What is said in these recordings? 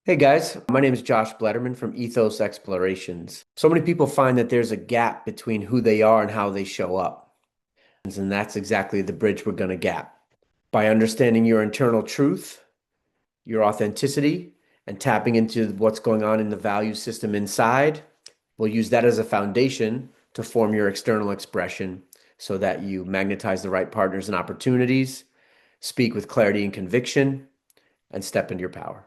Hey guys, my name is Josh Bletterman from Ethos Explorations. So many people find that there's a gap between who they are and how they show up. And that's exactly the bridge we're going to gap. By understanding your internal truth, your authenticity, and tapping into what's going on in the value system inside, we'll use that as a foundation to form your external expression so that you magnetize the right partners and opportunities, speak with clarity and conviction, and step into your power.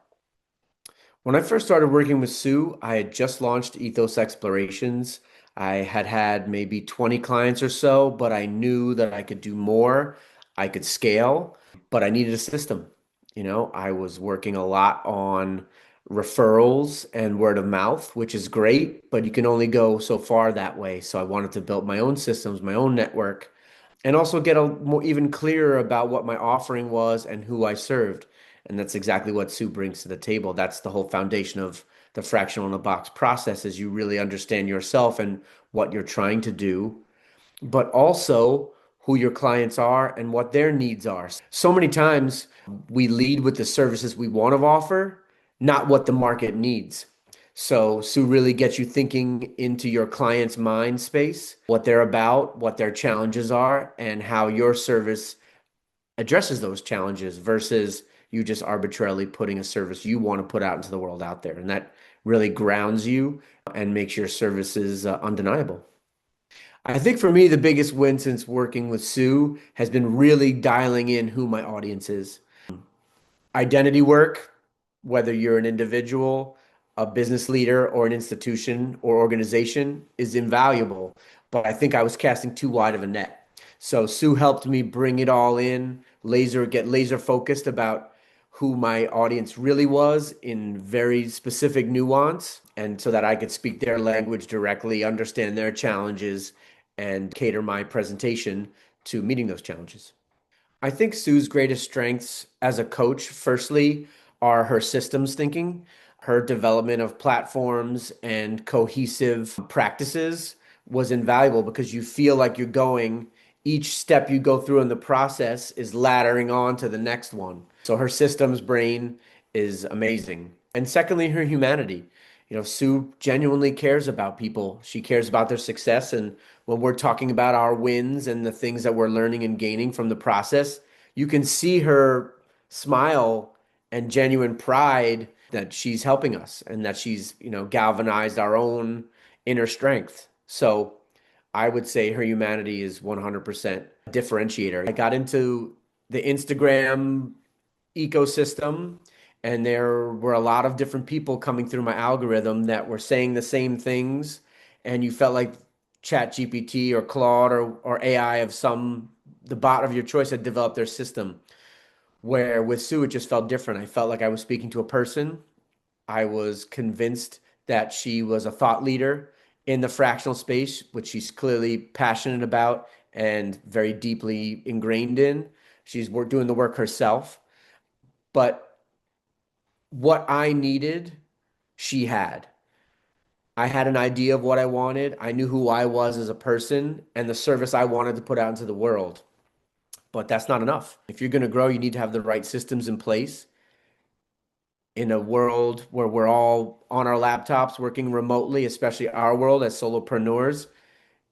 When I first started working with Sue, I had just launched Ethos Explorations. I had had maybe 20 clients or so, but I knew that I could do more. I could scale, but I needed a system. I was working a lot on referrals and word of mouth, which is great, but you can only go so far that way. So I wanted to build my own systems, my own network, and also get a more even clearer about what my offering was and who I served. And that's exactly what Sue brings to the table. That's the whole foundation of the fractional in a box process is you really understand yourself and what you're trying to do, but also who your clients are and what their needs are. So many times we lead with the services we want to offer, not what the market needs. So Sue really gets you thinking into your client's mind space, what they're about, what their challenges are, and how your service addresses those challenges versus you just arbitrarily putting a service you want to put out into the world out there. And that really grounds you and makes your services undeniable. I think for me, the biggest win since working with Sue has been really dialing in who my audience is. Identity work, whether you're an individual, a business leader, or an institution or organization, is invaluable. But I think I was casting too wide of a net. So Sue helped me bring it all in, get laser focused about who my audience really was in very specific nuance, and so that I could speak their language directly, understand their challenges, and cater my presentation to meeting those challenges. I think Sue's greatest strengths as a coach, firstly, are her systems thinking, her development of platforms and cohesive practices was invaluable because you feel like you're going, each step you go through in the process is laddering on to the next one. So her systems brain is amazing. And secondly, her humanity. Sue genuinely cares about people. She cares about their success. And when we're talking about our wins and the things that we're learning and gaining from the process, you can see her smile and genuine pride that she's helping us and that she's, galvanized our own inner strength. So I would say her humanity is 100% differentiator. I got into the Instagram ecosystem, and there were a lot of different people coming through my algorithm that were saying the same things, and you felt like ChatGPT or Claude or AI of the bot of your choice had developed their system. Where with Sue, it just felt different. I felt like I was speaking to a person. I was convinced that she was a thought leader in the fractional space, which she's clearly passionate about and very deeply ingrained in. She's doing the work herself. But what I needed, she had. I had an idea of what I wanted. I knew who I was as a person and the service I wanted to put out into the world. But that's not enough. If you're going to grow, you need to have the right systems in place in a world where we're all on our laptops working remotely, especially our world as solopreneurs.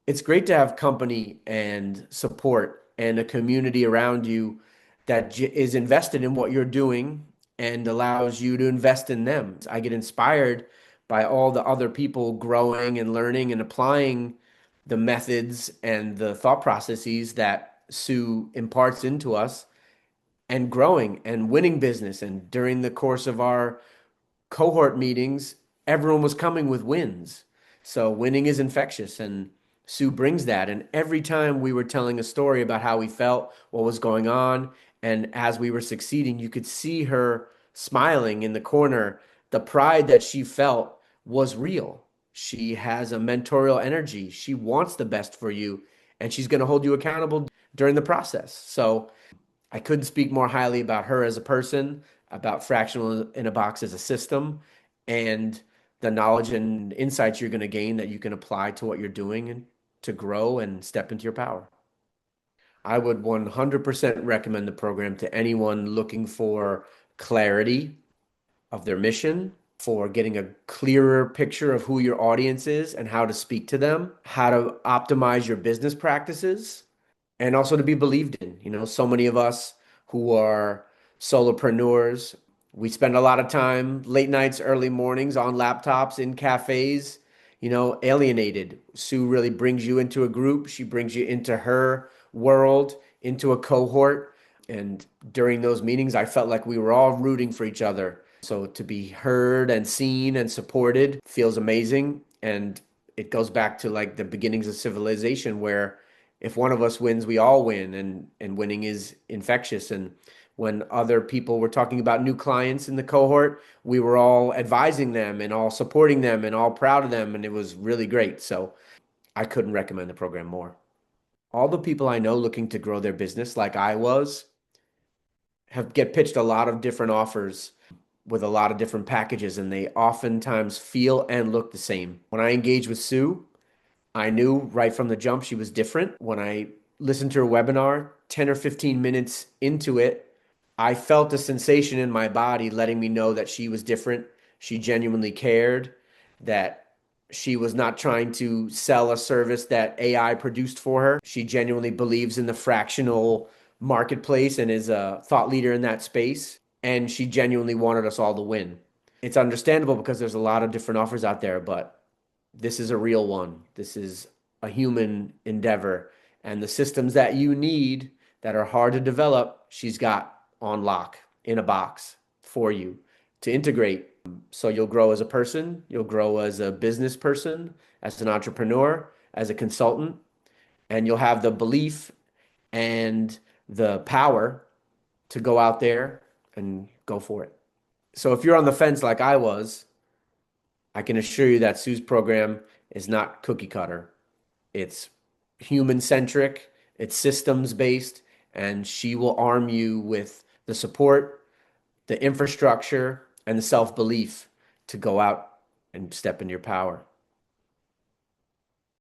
It's great to have company and support and a community around you that is invested in what you're doing and allows you to invest in them. I get inspired by all the other people growing and learning and applying the methods and the thought processes that Sue imparts into us and growing and winning business. And during the course of our cohort meetings, everyone was coming with wins. So winning is infectious, and Sue brings that. And every time we were telling a story about how we felt, what was going on, and as we were succeeding, you could see her smiling in the corner. The pride that she felt was real. She has a mentorial energy. She wants the best for you, and she's going to hold you accountable during the process. So I couldn't speak more highly about her as a person, about Fractional in a Box as a system, and the knowledge and insights you're going to gain that you can apply to what you're doing and to grow and step into your power. I would 100% recommend the program to anyone looking for clarity, of their mission, for getting a clearer picture of who your audience is and how to speak to them, how to optimize your business practices, and also to be believed in. So many of us who are solopreneurs, we spend a lot of time, late nights, early mornings on laptops, in cafes, alienated. Sue really brings you into a group. She brings you into her world, into a cohort. And during those meetings, I felt like we were all rooting for each other. So to be heard and seen and supported feels amazing. And it goes back to like the beginnings of civilization, where if one of us wins, we all win, and winning is infectious. And when other people were talking about new clients in the cohort, we were all advising them and all supporting them and all proud of them, and it was really great. So I couldn't recommend the program more. All the people I know looking to grow their business like I was have get pitched a lot of different offers with a lot of different packages, and they oftentimes feel and look the same. When I engaged with Sue, I knew right from the jump she was different. When I listened to her webinar, 10 or 15 minutes into it, I felt a sensation in my body letting me know that she was different. She genuinely cared, that she was not trying to sell a service that AI produced for her. She genuinely believes in the fractional marketplace and is a thought leader in that space. And she genuinely wanted us all to win. It's understandable because there's a lot of different offers out there, but this is a real one. This is a human endeavor. And the systems that you need that are hard to develop, she's got on lock in a box for you to integrate. So you'll grow as a person, you'll grow as a business person, as an entrepreneur, as a consultant, and you'll have the belief and the power to go out there and go for it. So if you're on the fence like I was, I can assure you that Sue's program is not cookie cutter. It's human centric, it's systems based, and she will arm you with the support, the infrastructure, and the self belief to go out and step into your power.